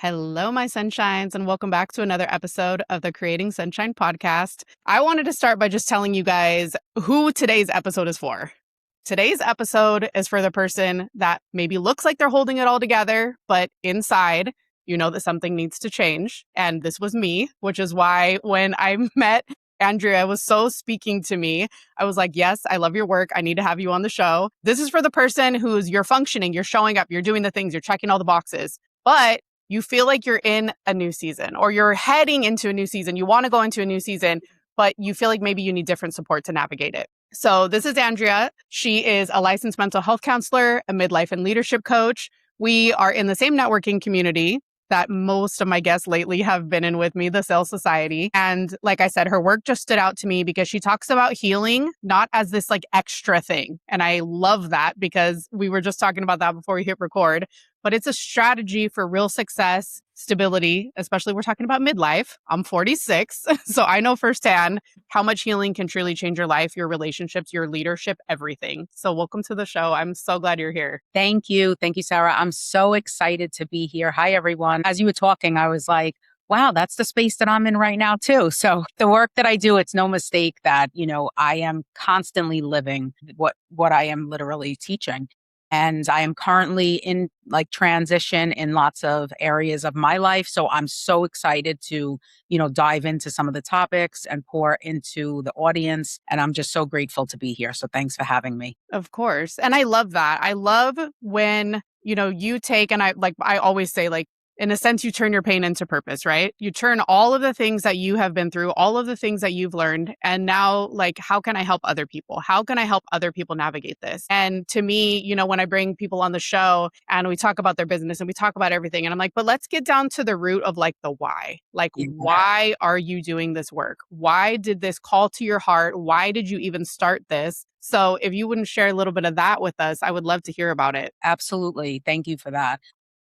Hello, my sunshines, and welcome back to another episode of the Creating Sunshine podcast. I wanted to start by just telling you guys who today's episode is for. Today's episode is for the person that maybe looks like they're holding it all together, but inside, you know that something needs to change. And this was me, which is why when I met Andrea, it was so speaking to me. I was like, yes, I love your work. I need to have you on the show. This is for the person you're functioning, you're showing up, you're doing the things, you're checking all the boxes, but you feel like you're in a new season or you're heading into a new season. You want to go into a new season, but you feel like maybe you need different support to navigate it. So this is Andrea. She is a licensed mental health counselor, a midlife and leadership coach. We are in the same networking community that most of my guests lately have been in with me, the Sales Society. And like I said, her work just stood out to me because she talks about healing not as this like extra thing. And I love that because we were just talking about that before we hit record, but it's a strategy for real success, stability, especially we're talking about midlife. I'm 46, so I know firsthand how much healing can truly change your life, your relationships, your leadership, everything. So welcome to the show. I'm so glad you're here. Thank you. Thank you, Sarah. I'm so excited to be here. Hi, everyone. As you were talking, I was like, wow, that's the space that I'm in right now, too. So the work that I do, it's no mistake that, I am constantly living what I am literally teaching. And I am currently in transition in lots of areas of my life. So I'm so excited to, dive into some of the topics and pour into the audience. And I'm just so grateful to be here. So thanks for having me. Of course. And I love that. I love when, you take, and I always say, in a sense, you turn your pain into purpose, right? You turn all of the things that you have been through, all of the things that you've learned. And now, how can I help other people? How can I help other people navigate this? And to me, when I bring people on the show and we talk about their business and we talk about everything, and I'm like, but let's get down to the root of the why. Why are you doing this work? Why did this call to your heart? Why did you even start this? So if you wouldn't share a little bit of that with us, I would love to hear about it. Absolutely. Thank you for that.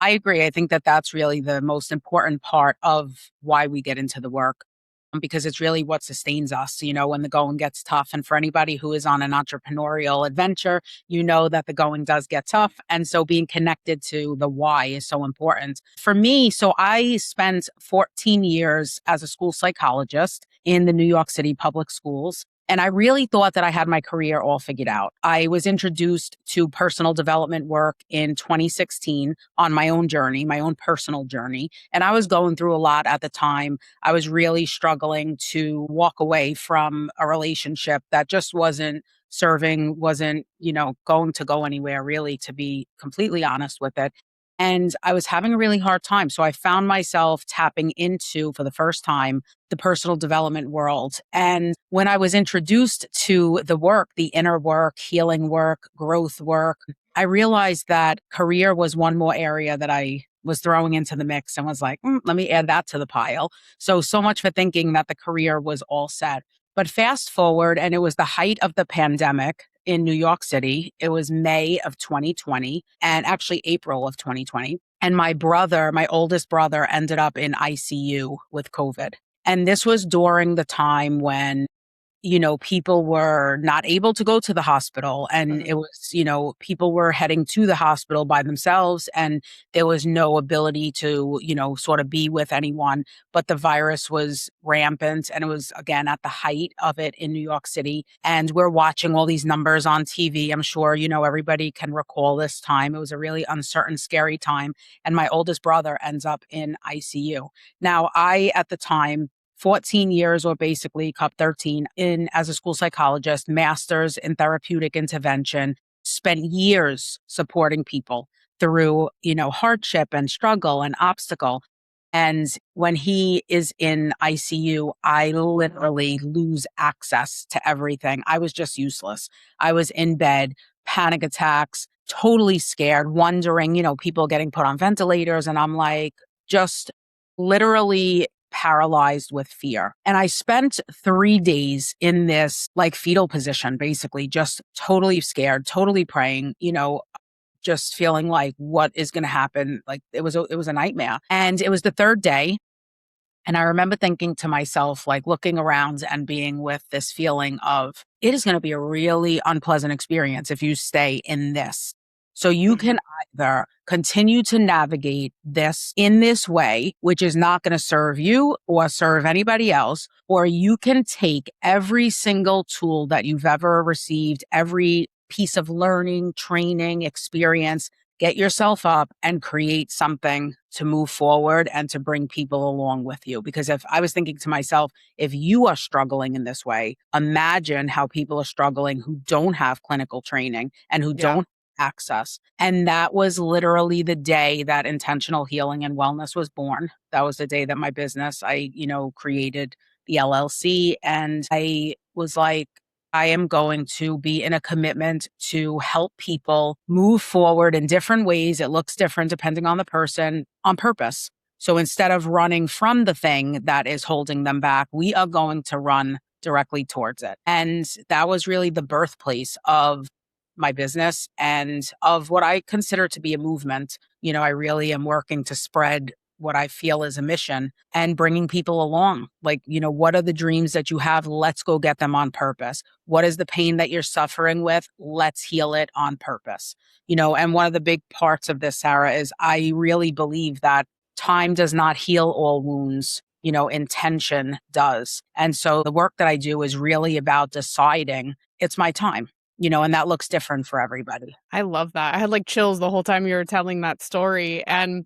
I agree. I think that that's really the most important part of why we get into the work, because it's really what sustains us, when the going gets tough. And for anybody who is on an entrepreneurial adventure, that the going does get tough. And so being connected to the why is so important. For me, so I spent 14 years as a school psychologist in the New York City public schools. And I really thought that I had my career all figured out. I was introduced to personal development work in 2016 on my own journey, my own personal journey. And I was going through a lot at the time. I was really struggling to walk away from a relationship that just wasn't serving, wasn't, going to go anywhere, really, to be completely honest with it. And I was having a really hard time. So I found myself tapping into, for the first time, the personal development world. And when I was introduced to the work, the inner work, healing work, growth work, I realized that career was one more area that I was throwing into the mix and was like, let me add that to the pile. So much for thinking that the career was all set. But fast forward, and it was the height of the pandemic in New York City. It was May of 2020 and actually April of 2020. And my oldest brother ended up in ICU with COVID. And this was during the time when people were not able to go to the hospital, and it was, people were heading to the hospital by themselves, and there was no ability to, sort of be with anyone, but the virus was rampant, and it was, again, at the height of it in New York City. And we're watching all these numbers on TV. I'm sure, everybody can recall this time. It was a really uncertain, scary time. And my oldest brother ends up in ICU. Now, I, at the time, 14 years, or basically cup 13 in as a school psychologist, master's in therapeutic intervention, spent years supporting people through, hardship and struggle and obstacle. And when he is in ICU, I literally lose access to everything. I was just useless. I was in bed, panic attacks, totally scared, wondering, people getting put on ventilators. And I'm like, just literally paralyzed with fear. And I spent 3 days in this fetal position, basically just totally scared, totally praying, just feeling like what is going to happen. It was a nightmare. And it was the third day. And I remember thinking to myself, looking around and being with this feeling of, it is going to be a really unpleasant experience if you stay in this. So you Mhm. can either continue to navigate this in this way, which is not going to serve you or serve anybody else, or you can take every single tool that you've ever received, every piece of learning, training, experience, get yourself up and create something to move forward and to bring people along with you. Because if I was thinking to myself, if you are struggling in this way, imagine how people are struggling who don't have clinical training and who Yeah. don't have access. And that was literally the day that intentional healing and wellness was born. That was the day that my business, created the LLC. And I was like, I am going to be in a commitment to help people move forward in different ways. It looks different depending on the person on purpose. So instead of running from the thing that is holding them back, we are going to run directly towards it. And that was really the birthplace of my business and of what I consider to be a movement. I really am working to spread what I feel is a mission and bringing people along. Like, what are the dreams that you have? Let's go get them on purpose. What is the pain that you're suffering with? Let's heal it on purpose. And one of the big parts of this, Sarah, is I really believe that time does not heal all wounds. Intention does. And so the work that I do is really about deciding it's my time, and that looks different for everybody. I love that. I had like chills the whole time you were telling that story. And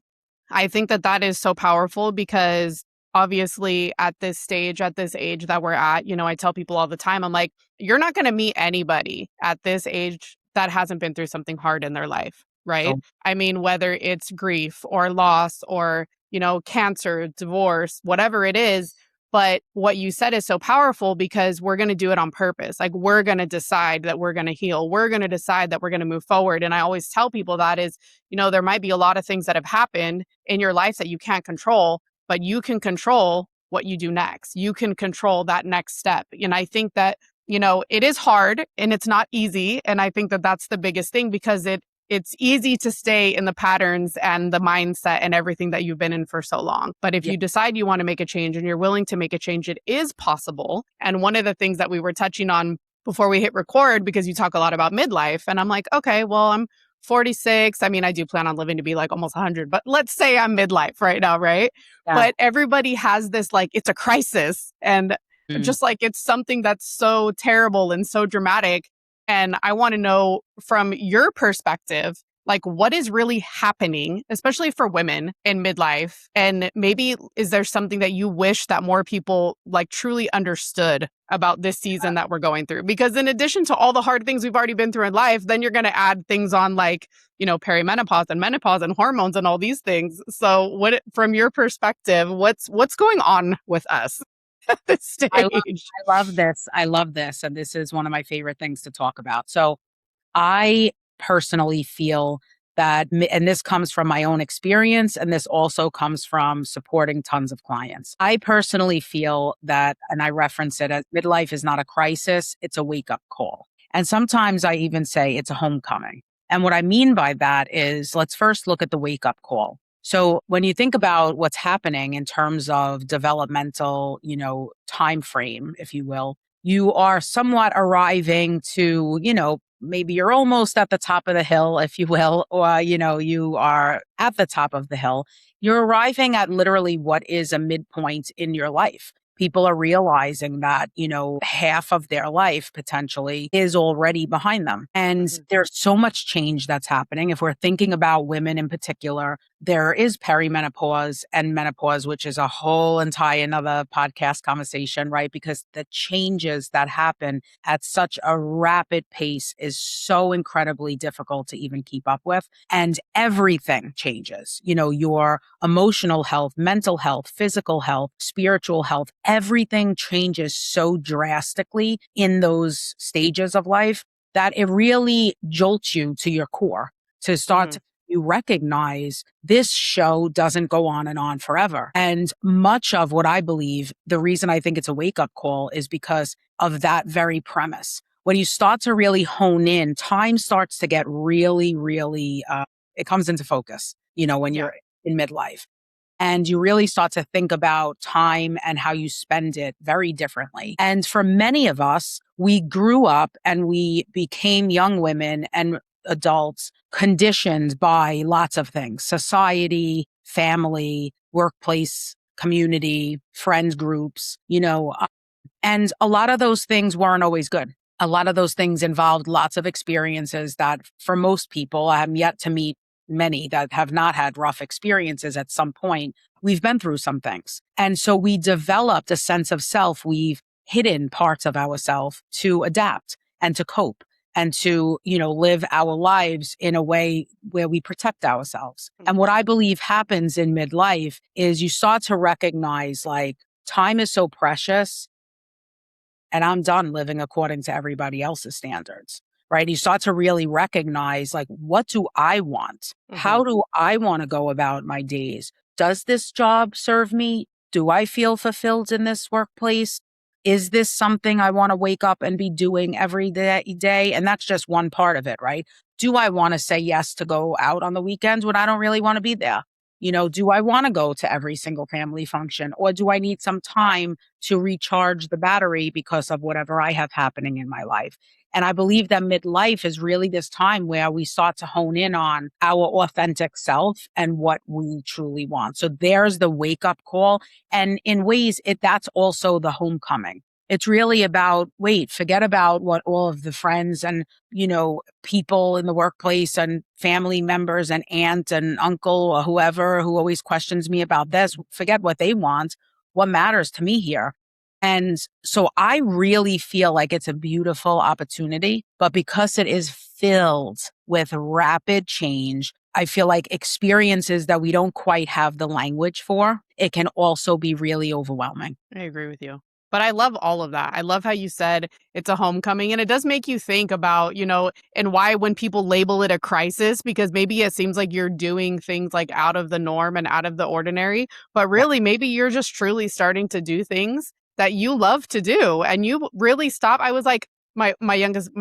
I think that that is so powerful because obviously at this stage, at this age that we're at, I tell people all the time, I'm like, you're not going to meet anybody at this age that hasn't been through something hard in their life, right? So I mean, whether it's grief or loss or, cancer, divorce, whatever it is, but what you said is so powerful because we're going to do it on purpose. Like we're going to decide that we're going to heal. We're going to decide that we're going to move forward. And I always tell people that is, there might be a lot of things that have happened in your life that you can't control, but you can control what you do next. You can control that next step. And I think that, it is hard and it's not easy. And I think that that's the biggest thing because it's easy to stay in the patterns and the mindset and everything that you've been in for so long. But if yeah, you decide you want to make a change and you're willing to make a change, it is possible. And one of the things that we were touching on before we hit record, because you talk a lot about midlife, and I'm like, okay, well, I'm 46. I mean, I do plan on living to be like almost 100, but let's say I'm midlife right now, right? yeah. But everybody has this like, it's a crisis. And Mm. just like it's something that's so terrible and so dramatic. And I want to know from your perspective, like what is really happening, especially for women in midlife? And maybe is there something that you wish that more people like truly understood about this season that we're going through? Because in addition to all the hard things we've already been through in life, then you're going to add things on like, perimenopause and menopause and hormones and all these things. So from your perspective, what's going on with us at this I love stage? I love this. I love this. And this is one of my favorite things to talk about. So I personally feel that, and this comes from my own experience, and this also comes from supporting tons of clients. I personally feel that, and I reference it as midlife is not a crisis, it's a wake up call. And sometimes I even say it's a homecoming. And what I mean by that is let's first look at the wake up call. So when you think about what's happening in terms of developmental, time frame, if you will, you are somewhat arriving to, maybe you're almost at the top of the hill, if you will, or, you are at the top of the hill. You're arriving at literally what is a midpoint in your life. People are realizing that, half of their life potentially is already behind them. And Mhm. there's so much change that's happening. If we're thinking about women in particular, there is perimenopause and menopause, which is a whole entire another podcast conversation, right? Because the changes that happen at such a rapid pace is so incredibly difficult to even keep up with. And everything changes, your emotional health, mental health, physical health, spiritual health, everything changes so drastically in those stages of life that it really jolts you to your core to start Mhm. to you recognize this show doesn't go on and on forever. And much of what I believe, the reason I think it's a wake up call is because of that very premise. When you start to really hone in, time starts to get really, really, it comes into focus, when Yeah. you're in midlife. And you really start to think about time and how you spend it very differently. And for many of us, we grew up and we became young women and adults conditioned by lots of things: society, family, workplace, community, friends groups, and a lot of those things weren't always good. A lot of those things involved lots of experiences that for most people, I am yet to meet many that have not had rough experiences at some point. We've been through some things. And so we developed a sense of self. We've hidden parts of ourselves to adapt and to cope and to, live our lives in a way where we protect ourselves. And what I believe happens in midlife is you start to recognize, like, time is so precious and I'm done living according to everybody else's standards, right? You start to really recognize, like, what do I want? How do I want to go about my days? Does this job serve me? Do I feel fulfilled in this workplace? Is this something I want to wake up and be doing every day? And that's just one part of it, right? Do I want to say yes to go out on the weekends when I don't really want to be there? Do I want to go to every single family function, or do I need some time to recharge the battery because of whatever I have happening in my life? And I believe that midlife is really this time where we start to hone in on our authentic self and what we truly want. So there's the wake up call. And in ways, that's also the homecoming. It's really about, forget about what all of the friends and, people in the workplace and family members and aunt and uncle or whoever who always questions me about this. Forget what they want. What matters to me here? And so I really feel like it's a beautiful opportunity, but because it is filled with rapid change, I feel like experiences that we don't quite have the language for, it can also be really overwhelming. I agree with you. But I love all of that. I love how you said it's a homecoming. And it does make you think about, and why when people label it a crisis, because maybe it seems like you're doing things like out of the norm and out of the ordinary. But Yeah. really, maybe you're just truly starting to do things that you love to do. And you really stop. I was like, my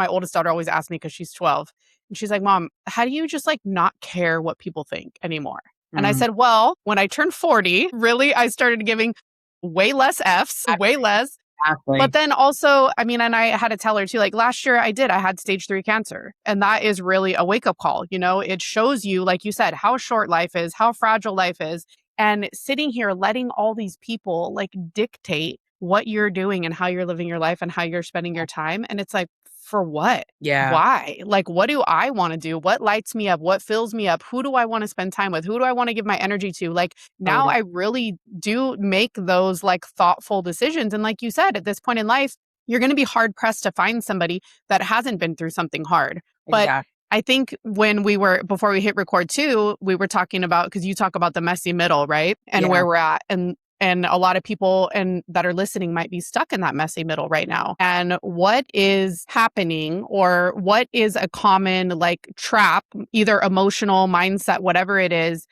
oldest daughter always asks me because she's 12. And she's like, Mom, how do you just like not care what people think anymore? And I Mm, said, well, when I turned 40, really, I started giving way less Fs, way less. But exactly. then also, I mean, and I had to tell her too, like last year I had stage 3 cancer. And that is really a wake up call. It shows you, like you said, how short life is, how fragile life is. And sitting here letting all these people like dictate what you're doing and how you're living your life and how you're spending your time. And it's like, for what? Yeah. Why? Like, what do I want to do? What lights me up? What fills me up? Who do I want to spend time with? Who do I want to give my energy to? Like, now Totally. I really do make those like thoughtful decisions. And like you said, at this point in life, you're going to be hard pressed to find somebody that hasn't been through something hard. But Exactly. I think before we hit record too, we were talking about, because you talk about the messy middle, right? And Yeah. where we're at. And a lot of people that are listening might be stuck in that messy middle right now. And what is happening, or what is a common like trap, either emotional, mindset, whatever it is,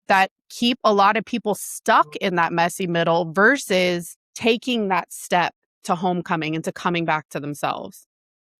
that keep a lot of people stuck in that messy middle versus taking that step to homecoming and to coming back to themselves?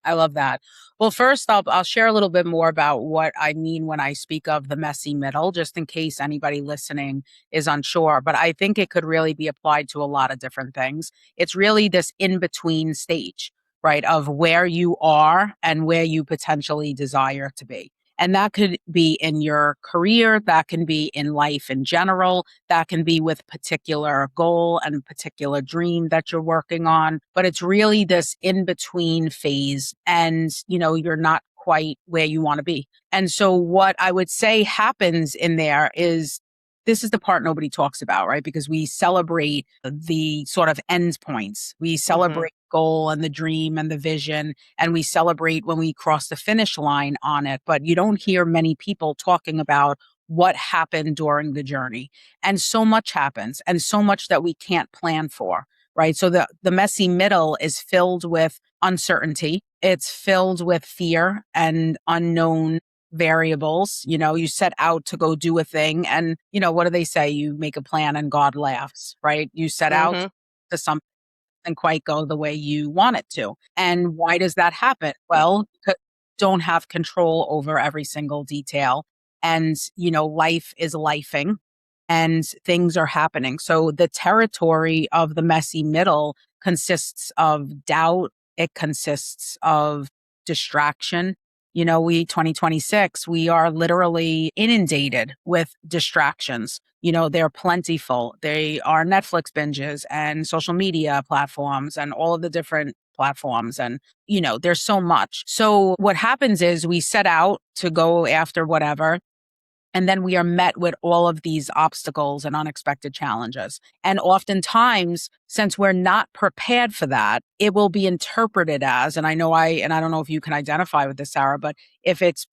I love that. Well, first, I'll share a little bit more about what I mean when I speak of the messy middle, just in case anybody listening is unsure. But I think it could really be applied to a lot of different things. It's really this in between stage, right, of where you are and where you potentially desire to be. And that could be in your career, that can be in life in general, that can be with particular goal and particular dream that you're working on. But it's really this in between phase, and you're not quite where you want to be. And so what I would say happens in there is, this is the part nobody talks about, right? Because we celebrate the sort of end points. We Hmm. celebrate goal and the dream and the vision, and we celebrate when we cross the finish line on it. But you don't hear many people talking about what happened during the journey. And so much happens, and so much that we can't plan for, right? So the messy middle is filled with uncertainty. It's filled with fear and unknown variables. You set out to go do a thing, and what do they say? You make a plan and God laughs, right? You set out Hmm. to something and quite go the way you want it to. And why does that happen? Well, don't have control over every single detail. And, life is lifing and things are happening. So the territory of the messy middle consists of doubt. It consists of distraction. we 2026, we are literally inundated with distractions. They're plentiful. They are Netflix binges and social media platforms and all of the different platforms. And, there's so much. So what happens is we set out to go after whatever. And then we are met with all of these obstacles and unexpected challenges. And oftentimes, since we're not prepared for that, it will be interpreted as, and I don't know if you can identify with this, Sarah, but if it's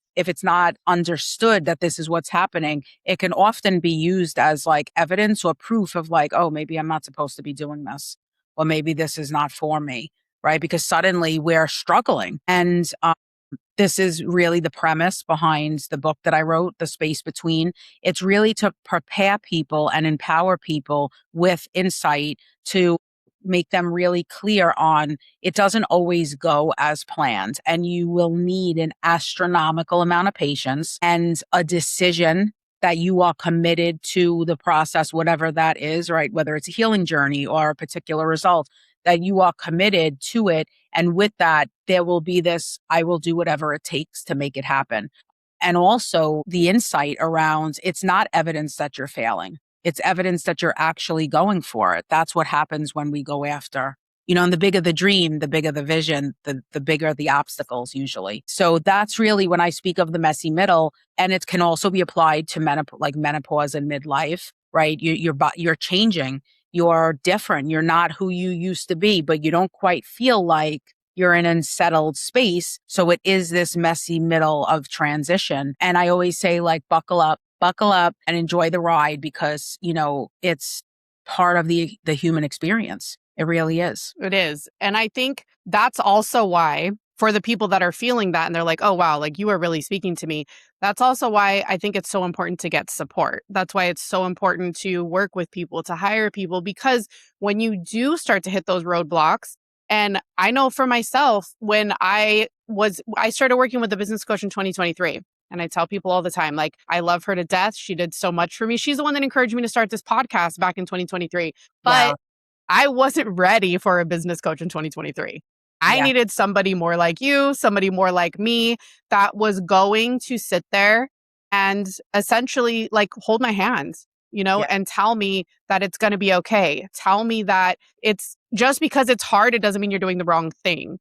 not understood that this is what's happening, it can often be used as like evidence or proof of like, oh, maybe I'm not supposed to be doing this, or maybe this is not for me, right? Because suddenly we're struggling. And this is really the premise behind the book that I wrote, The Space Between. It's really to prepare people and empower people with insight to make them really clear on it doesn't always go as planned. And you will need an astronomical amount of patience and a decision that you are committed to the process, whatever that is, right? Whether it's a healing journey or a particular result, that you are committed to it. And with that, there will be this, I will do whatever it takes to make it happen. And also the insight around it's not evidence that you're failing. It's evidence that you're actually going for it. That's what happens when we go after, and the bigger the dream, the bigger the vision, the bigger the obstacles usually. So that's really when I speak of the messy middle, and it can also be applied to menopause and midlife, right? You're changing. You're different. You're not who you used to be, but you don't quite feel like you're in an unsettled space. So it is this messy middle of transition. And I always say, like, buckle up and enjoy the ride because, it's part of the human experience. It really is. It is. And I think that's also why, for the people that are feeling that and they're like, oh, wow, like you are really speaking to me. That's also why I think it's so important to get support. That's why it's so important to work with people, to hire people, because when you do start to hit those roadblocks, and I know for myself, when I started working with a business coach in 2023. And I tell people all the time, like, I love her to death. She did so much for me. She's the one that encouraged me to start this podcast back in 2023. Wow. But I wasn't ready for a business coach in 2023. I Yeah. needed somebody more like you, somebody more like me that was going to sit there and essentially like hold my hand, Yeah. and tell me that it's going to be okay. Tell me that it's just because it's hard, it doesn't mean you're doing the wrong thing,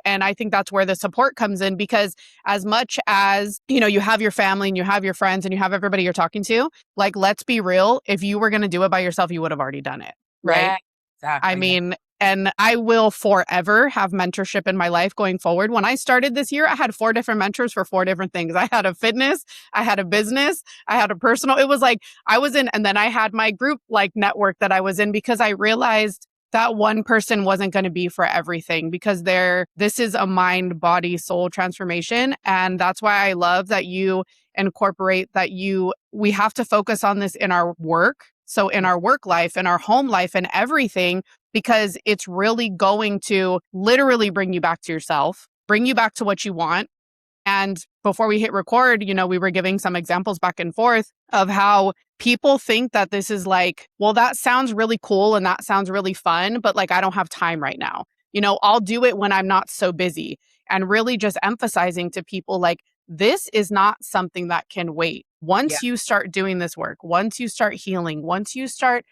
And I think that's where the support comes in because as much as, you have your family and you have your friends and you have everybody you're talking to, like, let's be real. If you were going to do it by yourself, you would have already done it. Right. Yeah. I Exactly. mean, and I will forever have mentorship in my life going forward. When I started this year, I had 4 different mentors for 4 different things. I had a fitness, I had a business, I had a personal. It was like I was in, and then I had my group like network that I was in because I realized that one person wasn't going to be for everything because this is a mind, body, soul transformation. And that's why I love that you incorporate we have to focus on this in our work. So in our work life, in our home life and everything, because it's really going to literally bring you back to yourself, bring you back to what you want. And before we hit record, we were giving some examples back and forth of how people think that this is like, well, that sounds really cool and that sounds really fun, but like, I don't have time right now. I'll do it when I'm not so busy. And really just emphasizing to people like, this is not something that can wait. Yeah. Once you start doing this work, once you start healing, once you start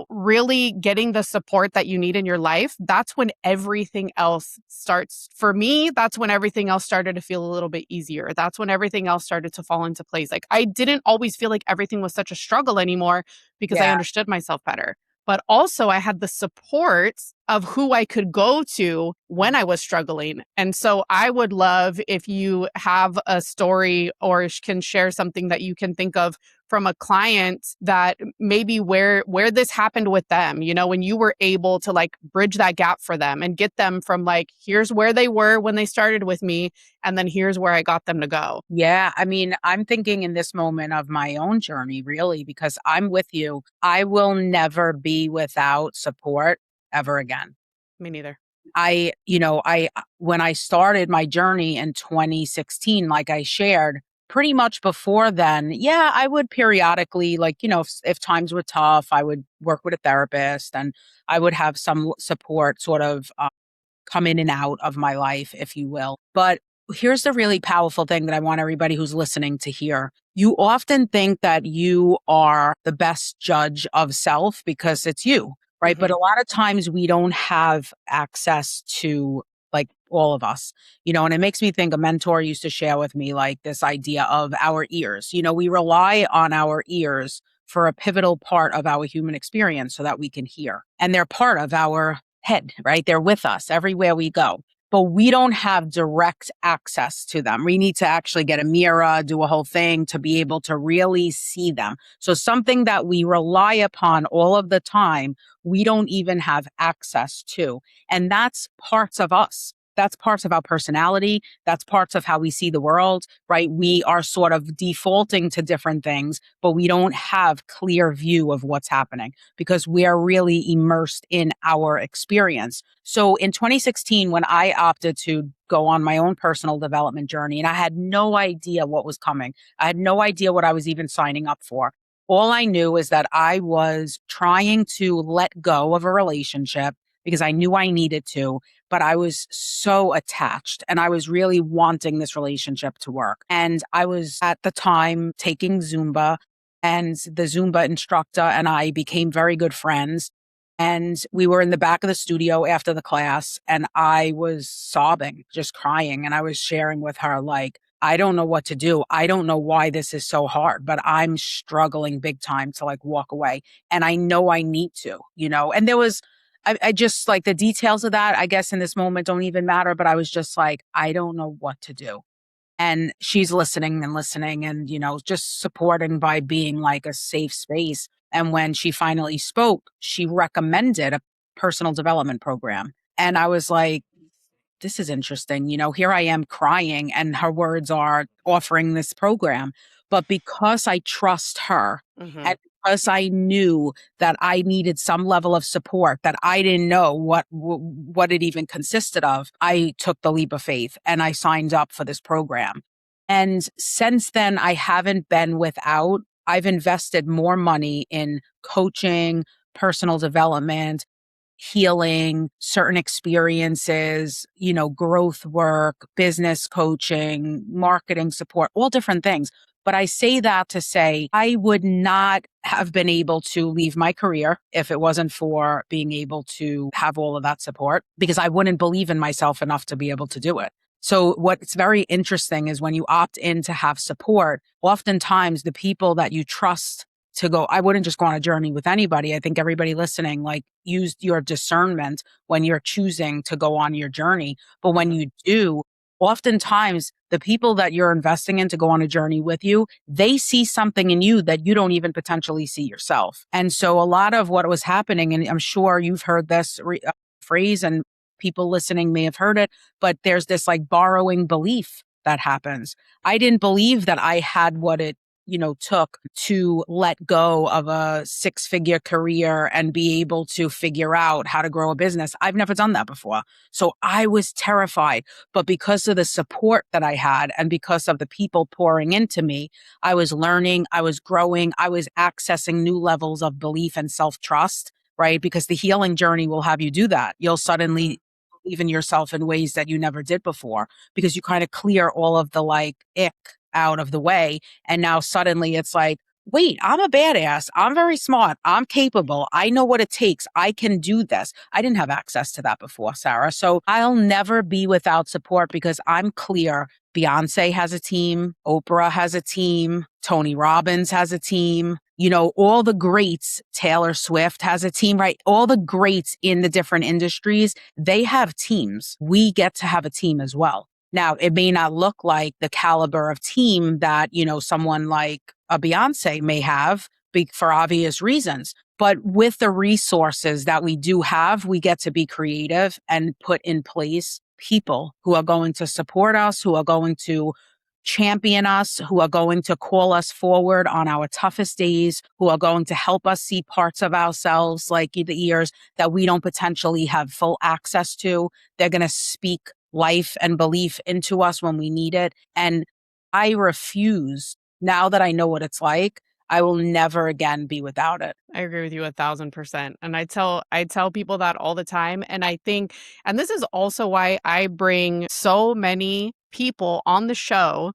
really getting the support that you need in your life, that's when everything else starts. For me, that's when everything else started to feel a little bit easier. That's when everything else started to fall into place. Like I didn't always feel like everything was such a struggle anymore because I Yeah. understood myself better. But also I had the support of who I could go to when I was struggling. And so I would love if you have a story or can share something that you can think of from a client that maybe where this happened with them, when you were able to like bridge that gap for them and get them from like, here's where they were when they started with me. And then here's where I got them to go. Yeah. I mean, I'm thinking in this moment of my own journey, really, because I'm with you. I will never be without support ever again. Me neither. When I started my journey in 2016, like I shared, pretty much before then, yeah, I would periodically, like, if times were tough, I would work with a therapist and I would have some support sort of come in and out of my life, if you will. But here's the really powerful thing that I want everybody who's listening to hear. You often think that you are the best judge of self because it's you, right? But Hmm. a lot of times we don't have access to like all of us, and it makes me think a mentor used to share with me like this idea of our ears. We rely on our ears for a pivotal part of our human experience so that we can hear. And they're part of our head, right? They're with us everywhere we go, but we don't have direct access to them. We need to actually get a mirror, do a whole thing to be able to really see them. So something that we rely upon all of the time, we don't even have access to. And that's parts of us. That's parts of our personality. That's parts of how we see the world, right? We are sort of defaulting to different things, but we don't have clear view of what's happening because we are really immersed in our experience. So in 2016, when I opted to go on my own personal development journey, and I had no idea what was coming, I had no idea what I was even signing up for. All I knew is that I was trying to let go of a relationship because I knew I needed to, but I was so attached and I was really wanting this relationship to work. And I was at the time taking Zumba, and the Zumba instructor and I became very good friends. And we were in the back of the studio after the class, and I was sobbing, just crying. And I was sharing with her, like, I don't know what to do. I don't know why this is so hard, but I'm struggling big time to like walk away. And I know I need to. And there was, I just like the details of that, I guess in this moment don't even matter, but I was just like, I don't know what to do. And she's listening and, just supporting by being like a safe space. And when she finally spoke, she recommended a personal development program. And I was like, this is interesting. Here I am crying and her words are offering this program. But because I trust her Hmm. and because I knew that I needed some level of support that I didn't know what it even consisted of, I took the leap of faith and I signed up for this program. And since then, I haven't been without. I've invested more money in coaching, personal development, healing, certain experiences, growth work, business coaching, marketing support, all different things. But I say that to say I would not have been able to leave my career if it wasn't for being able to have all of that support because I wouldn't believe in myself enough to be able to do it. So what's very interesting is when you opt in to have support, oftentimes the people that you trust to go, I wouldn't just go on a journey with anybody. I think everybody listening, like use your discernment when you're choosing to go on your journey. But when Hmm. you do, oftentimes the people that you're investing in to go on a journey with you, they see something in you that you don't even potentially see yourself. And so a lot of what was happening, and I'm sure you've heard this phrase and people listening may have heard it, but there's this like borrowing belief that happens. I didn't believe that I had what it took to let go of a 6-figure career and be able to figure out how to grow a business. I've never done that before. So I was terrified. But because of the support that I had and because of the people pouring into me, I was learning, I was growing, I was accessing new levels of belief and self-trust, right? Because the healing journey will have you do that. You'll Hmm. suddenly believe in yourself in ways that you never did before because you kind of clear all of the like ick out of the way. And now suddenly it's like, wait, I'm a badass. I'm very smart. I'm capable. I know what it takes. I can do this. I didn't have access to that before, Sarah. So I'll never be without support because I'm clear. Beyonce has a team. Oprah has a team. Tony Robbins has a team. All the greats, Taylor Swift has a team, right? All the greats in the different industries, they have teams. We get to have a team as well. Now, it may not look like the caliber of team that, someone like a Beyonce may have for obvious reasons. But with the resources that we do have, we get to be creative and put in place people who are going to support us, who are going to champion us, who are going to call us forward on our toughest days, who are going to help us see parts of ourselves like the ears that we don't potentially have full access to. They're going to speak life and belief into us when we need it. And I refuse, now that I know what it's like, I will never again be without it. I agree with you 1,000%. And I tell people that all the time. And I think, and this is also why I bring so many people on the show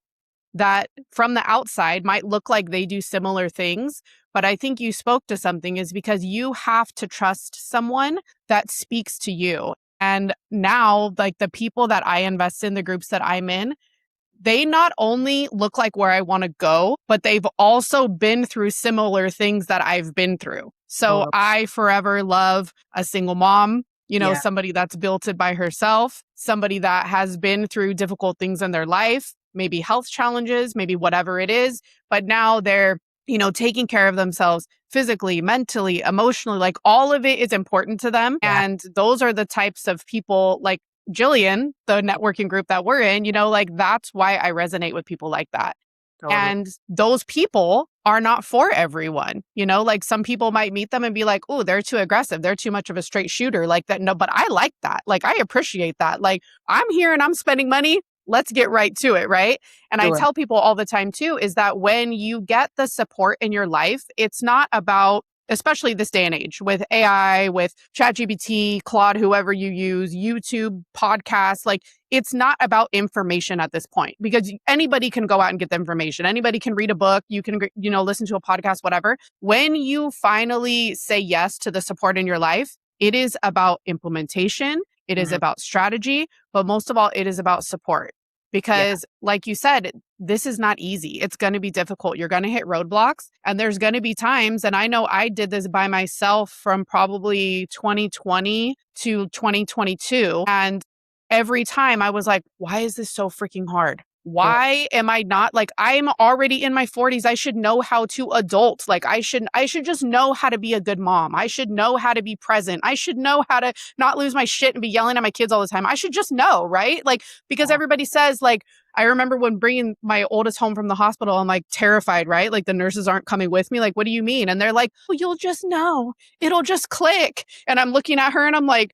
that from the outside might look like they do similar things. But I think you spoke to something is because you have to trust someone that speaks to you. And now, like the people that I invest in, the groups that I'm in, they not only look like where I want to go, but they've also been through similar things that I've been through. So Totally. I forever love a single mom, Yeah. somebody that's built it by herself, somebody that has been through difficult things in their life, maybe health challenges, maybe whatever it is, but now they're, taking care of themselves physically, mentally, emotionally, like all of it is important to them. Yeah. And those are the types of people like Jillian, the networking group that we're in, like that's why I resonate with people like that. Totally. And those people are not for everyone. Like some people might meet them and be like, oh, they're too aggressive. They're too much of a straight shooter like that. No, but I like that. Like, I appreciate that. Like, I'm here and I'm spending money. Let's get right to it. Right. And I Do it. tell people all the time too, is that when you get the support in your life, it's not about, especially this day and age with AI, with ChatGPT, Claude, whoever you use, YouTube, podcasts, like it's not about information at this point because anybody can go out and get the information. Anybody can read a book. You can, listen to a podcast, whatever. When you finally say yes to the support in your life, it is about implementation. It is Mhm. about strategy, but most of all, it is about support. Yeah. Because like you said, this is not easy. It's going to be difficult. You're going to hit roadblocks and there's going to be times. And I know I did this by myself from probably 2020 to 2022. And every time I was like, why is this so freaking hard? Why am I not like I'm already in my 40s? I should know how to adult. Like I should just know how to be a good mom. I should know how to be present. I should know how to not lose my shit and be yelling at my kids all the time. I should just know, right? Like because everybody says like I remember when bringing my oldest home from the hospital, I'm like terrified, right? Like the nurses aren't coming with me. Like, what do you mean? And they're like, well, you'll just know. It'll just click. And I'm looking at her and I'm like,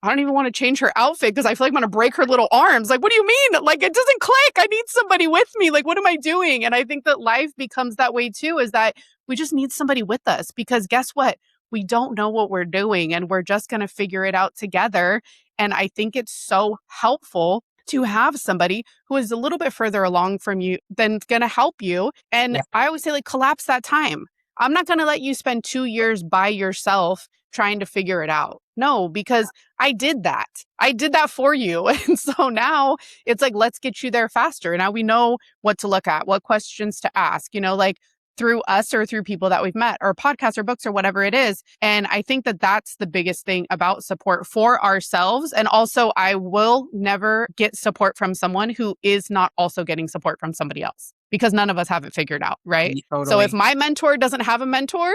I don't even want to change her outfit because I feel like I'm going to break her little arms. Like, what do you mean? Like, it doesn't click. I need somebody with me. Like, what am I doing? And I think that life becomes that way too, is that we just need somebody with us because guess what? We don't know what we're doing and we're just going to figure it out together. And I think it's so helpful to have somebody who is a little bit further along from you than going to help you. And Yeah. I always say, like, collapse that time. I'm not going to let you spend 2 years by yourself trying to figure it out. No, because I did that. I did that for you. And so now it's like, let's get you there faster. Now we know what to look at, what questions to ask, like through us or through people that we've met or podcasts or books or whatever it is. And I think that that's the biggest thing about support for ourselves. And also, I will never get support from someone who is not also getting support from somebody else because none of us have it figured out, right? So if Totally. my mentor doesn't have a mentor,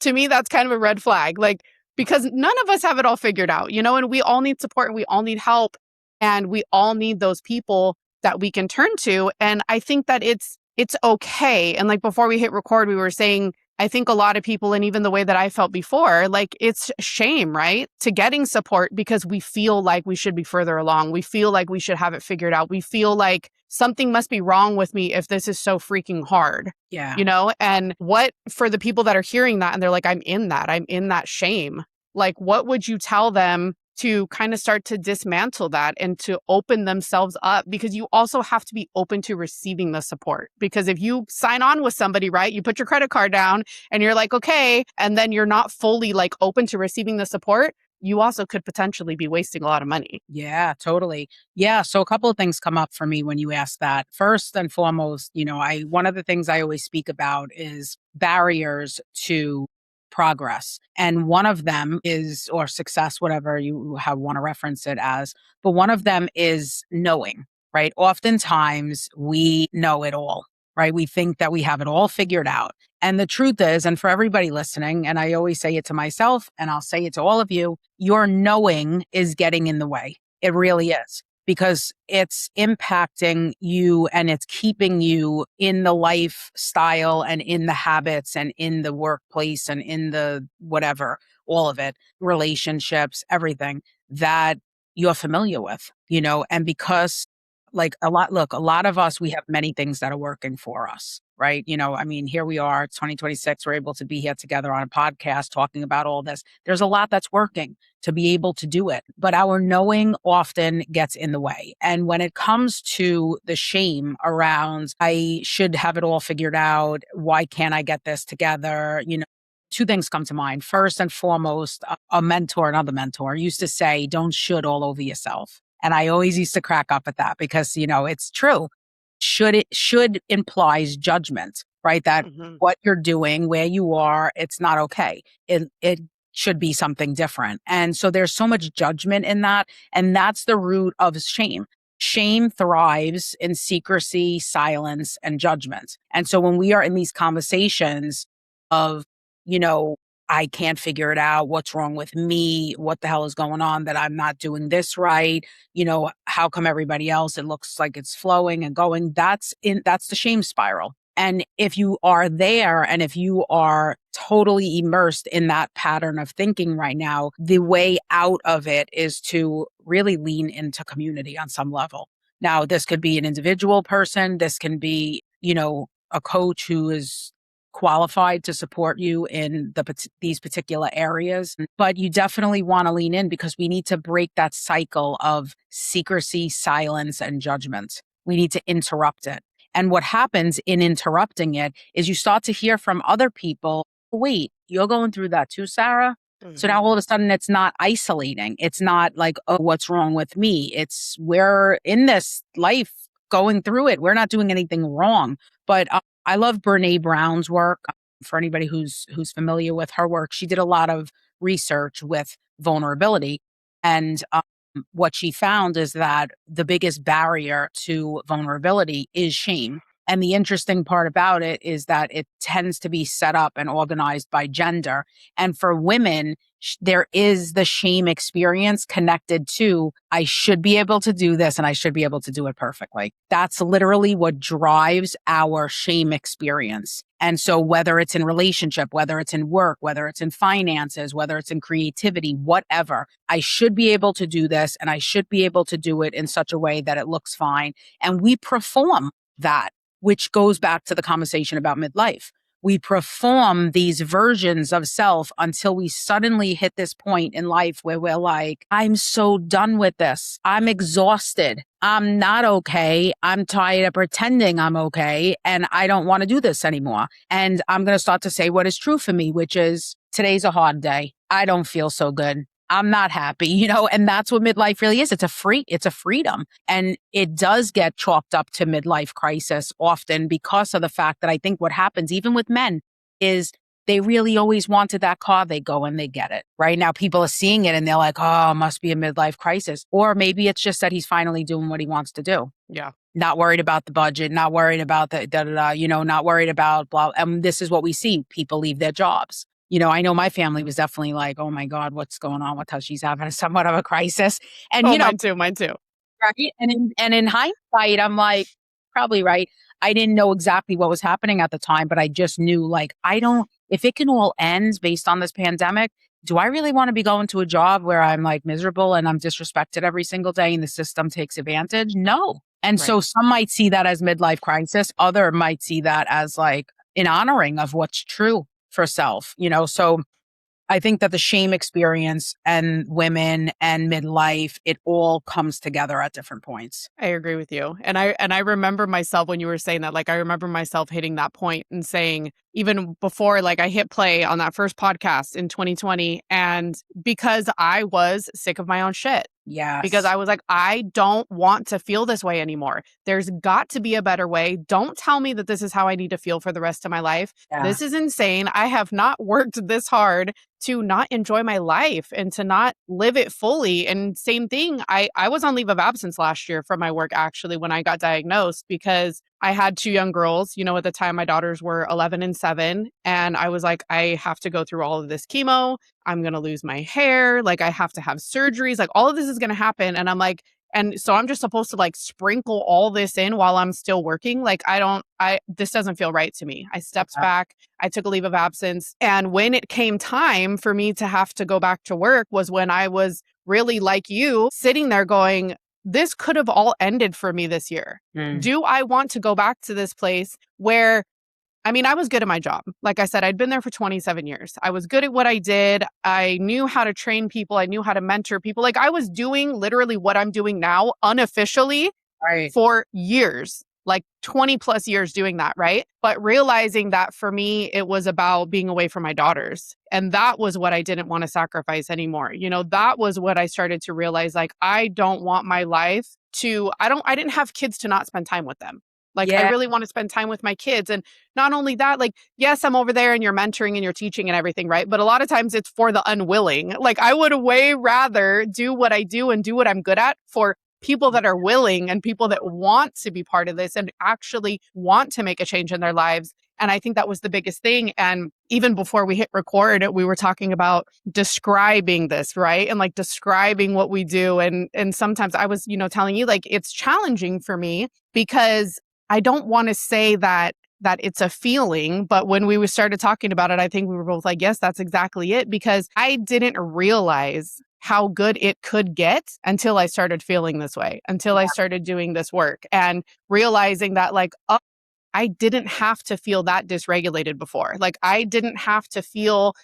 to me, that's kind of a red flag. Like, because none of us have it all figured out, and we all need support and we all need help and we all need those people that we can turn to. And I think that it's okay. And like before we hit record, we were saying, I think a lot of people, and even the way that I felt before, like it's shame, right? To getting support because we feel like we should be further along. We feel like we should have it figured out. We feel like something must be wrong with me if this is so freaking hard. Yeah. And what for the people that are hearing that and they're like, I'm in that shame. Like, what would you tell them to kind of start to dismantle that and to open themselves up? Because you also have to be open to receiving the support. Because if you sign on with somebody, right, you put your credit card down and you're like, okay, and then you're not fully like open to receiving the support, you also could potentially be wasting a lot of money. Yeah, totally. Yeah. So a couple of things come up for me when you ask that. First and foremost, one of the things I always speak about is barriers to progress. And one of them is, or success, whatever you want to reference it as, but one of them is knowing, right? Oftentimes we know it all, right? We think that we have it all figured out. And the truth is, and for everybody listening, and I always say it to myself and I'll say it to all of you, your knowing is getting in the way. It really is, because it's impacting you and it's keeping you in the lifestyle and in the habits and in the workplace and in the whatever, all of it, relationships, everything that you're familiar with, and because like a lot of us, we have many things that are working for us, right? I mean, here we are, it's 2026, we're able to be here together on a podcast talking about all this. There's a lot that's working to be able to do it, but our knowing often gets in the way. And when it comes to the shame around, I should have it all figured out, why can't I get this together? Two things come to mind. First and foremost, another mentor used to say, don't should all over yourself. And I always used to crack up at that because, it's true. Should implies judgment, right? That what you're doing, where you are, it's not okay. It should be something different. And so there's so much judgment in that. And that's the root of shame. Shame thrives in secrecy, silence, and judgment. And so when we are in these conversations of, I can't figure it out. What's wrong with me? What the hell is going on that I'm not doing this right? How come everybody else, it looks like it's flowing and going? That's the shame spiral. And if you are there and if you are totally immersed in that pattern of thinking right now, the way out of it is to really lean into community on some level. Now, this could be an individual person. This can be, a coach who is qualified to support you in these particular areas. But you definitely want to lean in because we need to break that cycle of secrecy, silence, and judgment. We need to interrupt it. And what happens in interrupting it is you start to hear from other people, wait, you're going through that too, Sarah? So now all of a sudden it's not isolating. It's not like, oh, what's wrong with me? It's we're in this life going through it. We're not doing anything wrong. But I love Brene Brown's work. For anybody who's familiar with her work, she did a lot of research with vulnerability. And what she found is that the biggest barrier to vulnerability is shame. And the interesting part about it is that it tends to be set up and organized by gender. And for women, there is the shame experience connected to, I should be able to do this and I should be able to do it perfectly. That's literally what drives our shame experience. And so whether it's in relationship, whether it's in work, whether it's in finances, whether it's in creativity, whatever, I should be able to do this and I should be able to do it in such a way that it looks fine. And we perform that, which goes back to the conversation about midlife. We perform these versions of self until we suddenly hit this point in life where we're like, I'm so done with this. I'm exhausted. I'm not okay. I'm tired of pretending I'm okay. And I don't want to do this anymore. And I'm going to start to say what is true for me, which is today's a hard day. I don't feel so good. I'm not happy, and that's what midlife really is. It's a freedom. And it does get chalked up to midlife crisis often because of the fact that I think what happens even with men is they really always wanted that car. They go and they get it. Right now, people are seeing it and they're like, oh, must be a midlife crisis. Or maybe it's just that he's finally doing what he wants to do. Yeah. Not worried about the budget, not worried about the not worried about blah. And this is what we see. People leave their jobs. I know my family was definitely like, oh my God, what's going on with her? She's having somewhat of a crisis. And, mine too. Right. And in hindsight, I'm like, probably right. I didn't know exactly what was happening at the time, but I just knew like, if it can all end based on this pandemic, do I really want to be going to a job where I'm like miserable and I'm disrespected every single day and the system takes advantage? No. And so some might see that as midlife crisis. Other might see that as like an honoring of what's true for self, so I think that the shame experience and women and midlife, it all comes together at different points. I agree with you. And I remember myself when you were saying that, like, I remember myself hitting that point and saying, even before, like, I hit play on that first podcast in 2020, and because I was sick of my own shit. Yes. Because I was like, I don't want to feel this way anymore. There's got to be a better way. Don't tell me that this is how I need to feel for the rest of my life. Yeah. This is insane. I have not worked this hard to not enjoy my life and to not live it fully. And same thing, I was on leave of absence last year from my work, actually, when I got diagnosed, because I had two young girls. At the time, my daughters were 11 and 7. And I was like, I have to go through all of this chemo. I'm going to lose my hair. Like, I have to have surgeries. Like, all of this is going to happen. And I'm like, and so I'm just supposed to like sprinkle all this in while I'm still working. Like, this doesn't feel right to me. I stepped back. I took a leave of absence. And when it came time for me to have to go back to work was when I was really, like you, sitting there going, this could have all ended for me this year. Do I want to go back to this place where, I mean, I was good at my job. Like I said, I'd been there for 27 years. I was good at what I did. I knew how to train people. I knew how to mentor people. Like I was doing literally what I'm doing now unofficially Right. for years, like 20 plus years doing that, right? But realizing that for me, it was about being away from my daughters. And that was what I didn't want to sacrifice anymore. You know, that was what I started to realize, like, I don't want my life I didn't have kids to not spend time with them. Like, I Yeah. really want to spend time with my kids. And not only that, like, yes, I'm over there and you're mentoring and you're teaching and everything, right? But a lot of times it's for the unwilling. Like, I would way rather do what I do and do what I'm good at for people that are willing and people that want to be part of this and actually want to make a change in their lives. And I think that was the biggest thing. And even before we hit record, we were talking about describing this, right? And like describing what we do. And sometimes I was, telling you, like, it's challenging for me because I don't want to say that it's a feeling, but when we started talking about it, I think we were both like, yes, that's exactly it, because I didn't realize how good it could get until I started feeling this way, until I started doing this work and realizing that, like, oh, I didn't have to feel that dysregulated before. Like, I didn't have to feel,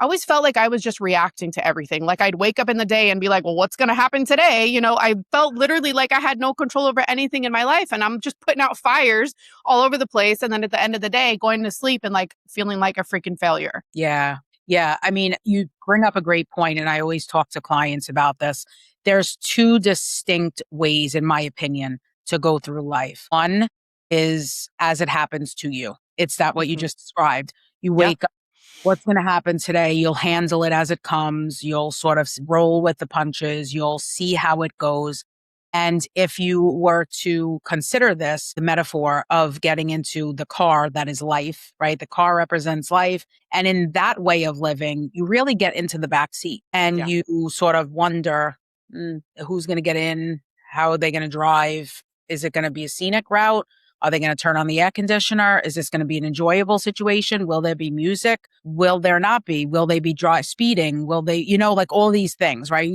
I always felt like I was just reacting to everything. Like, I'd wake up in the day and be like, well, what's going to happen today? I felt literally like I had no control over anything in my life. And I'm just putting out fires all over the place. And then at the end of the day, going to sleep and like feeling like a freaking failure. Yeah. Yeah. I mean, you bring up a great point, and I always talk to clients about this. There's two distinct ways, in my opinion, to go through life. One is as it happens to you. It's that what you just described. You Yep. wake up, what's going to happen today? You'll handle it as it comes. You'll sort of roll with the punches. You'll see how it goes. And if you were to consider this, the metaphor of getting into the car that is life, right? The car represents life. And in that way of living, you really get into the back seat and Yeah. you sort of wonder, who's going to get in? How are they going to drive? Is it going to be a scenic route? Are they going to turn on the air conditioner? Is this going to be an enjoyable situation? Will there be music? Will there not be? Will they be speeding? Will they, like all these things, right?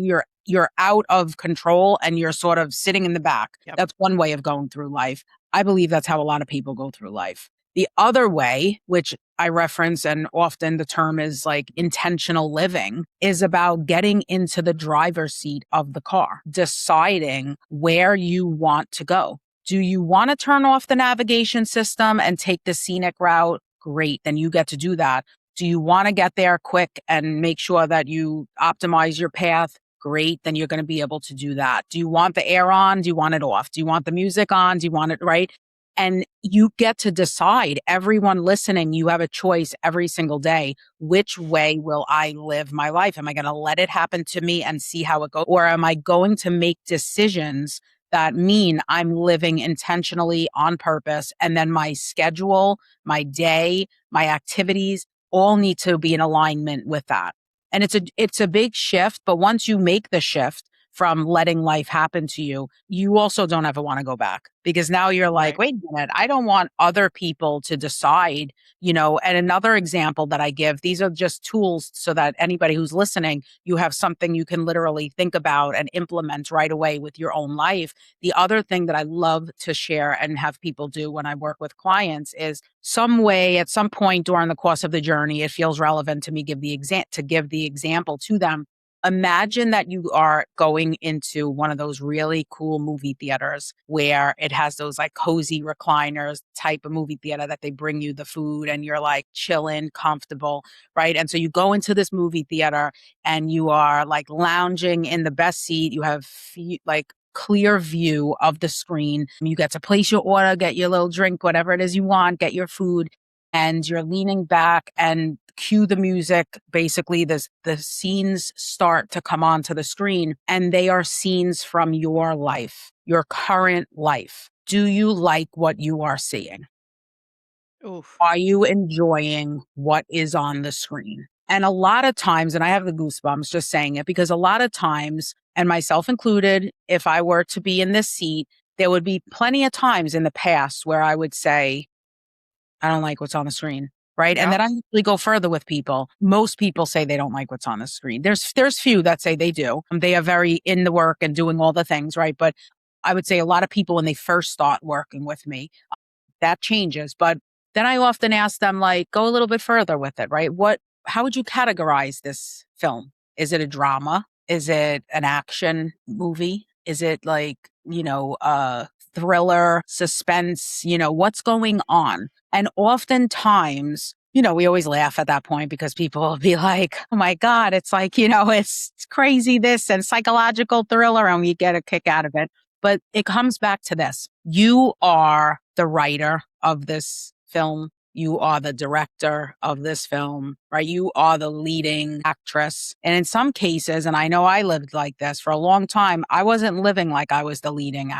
You're out of control and you're sort of sitting in the back. Yep. That's one way of going through life. I believe that's how a lot of people go through life. The other way, which I reference, and often the term is like intentional living, is about getting into the driver's seat of the car, deciding where you want to go. Do you want to turn off the navigation system and take the scenic route? Great, then you get to do that. Do you want to get there quick and make sure that you optimize your path? Great, then you're going to be able to do that. Do you want the air on? Do you want it off? Do you want the music on? Do you want it right? And you get to decide. Everyone listening, you have a choice every single day. Which way will I live my life? Am I going to let it happen to me and see how it goes? Or am I going to make decisions that mean I'm living intentionally on purpose? And then my schedule, my day, my activities all need to be in alignment with that. And it's a big shift, but once you make the shift from letting life happen to you, you also don't ever want to go back, because now you're like, Right. wait a minute, I don't want other people to decide, And another example that I give, these are just tools so that anybody who's listening, you have something you can literally think about and implement right away with your own life. The other thing that I love to share and have people do when I work with clients is some way at some point during the course of the journey, it feels relevant to me to give the example to them. Imagine that you are going into one of those really cool movie theaters where it has those like cozy recliners type of movie theater that they bring you the food and you're like chilling, comfortable, right? And so you go into this movie theater and you are like lounging in the best seat. You have like clear view of the screen. You get to place your order, get your little drink, whatever it is you want, get your food, and you're leaning back and cue the music. Basically, the scenes start to come onto the screen, and they are scenes from your life, your current life. Do you like what you are seeing? Oof. Are you enjoying what is on the screen? And a lot of times, and I have the goosebumps just saying it, because a lot of times, and myself included, if I were to be in this seat, there would be plenty of times in the past where I would say, I don't like what's on the screen, right? And Yeah. then I usually go further with people. Most people say they don't like what's on the screen. There's few that say they do. They are very in the work and doing all the things, right? But I would say a lot of people when they first start working with me, that changes. But then I often ask them, like, go a little bit further with it, right? How would you categorize this film? Is it a drama? Is it an action movie? Is it like, a thriller, suspense? What's going on? And oftentimes, we always laugh at that point because people will be like, oh my God, it's like, it's crazy this and psychological thriller, and we get a kick out of it. But it comes back to this. You are the writer of this film. You are the director of this film, right? You are the leading actress. And in some cases, and I know I lived like this for a long time, I wasn't living like I was the leading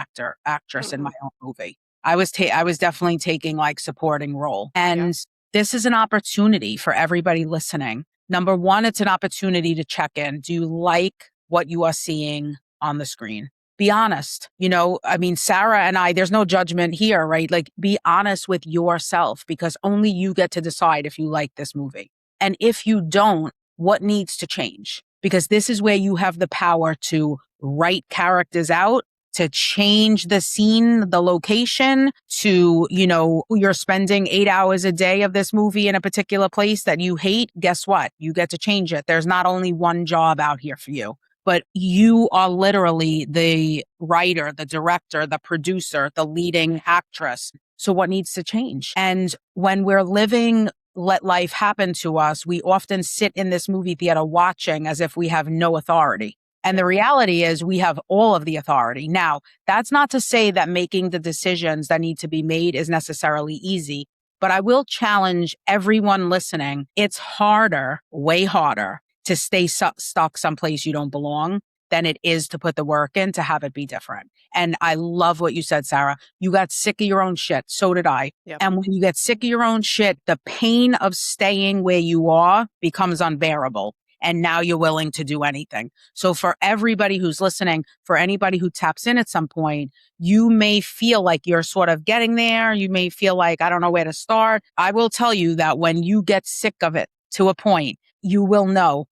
actress in my Mm-mm. own movie. I was definitely taking like supporting role. Yeah. And this is an opportunity for everybody listening. Number one, it's an opportunity to check in. Do you like what you are seeing on the screen? Be honest. I mean, Sarah and I, there's no judgment here, right? Like, be honest with yourself because only you get to decide if you like this movie. And if you don't, what needs to change? Because this is where you have the power to write characters out, to change the scene, the location, to, you're spending 8 hours a day of this movie in a particular place that you hate. Guess what? You get to change it. There's not only one job out here for you, but you are literally the writer, the director, the producer, the leading actress. So what needs to change? And when we're living, let life happen to us, we often sit in this movie theater watching as if we have no authority. And the Yeah. reality is we have all of the authority. Now, that's not to say that making the decisions that need to be made is necessarily easy, but I will challenge everyone listening. It's harder, way harder to stay stuck someplace you don't belong than it is to put the work in to have it be different. And I love what you said, Sarah. You got sick of your own shit. So did I. Yep. And when you get sick of your own shit, the pain of staying where you are becomes unbearable. And now you're willing to do anything. So for everybody who's listening, for anybody who taps in at some point, you may feel like you're sort of getting there. You may feel like, I don't know where to start. I will tell you that when you get sick of it to a point, you will know,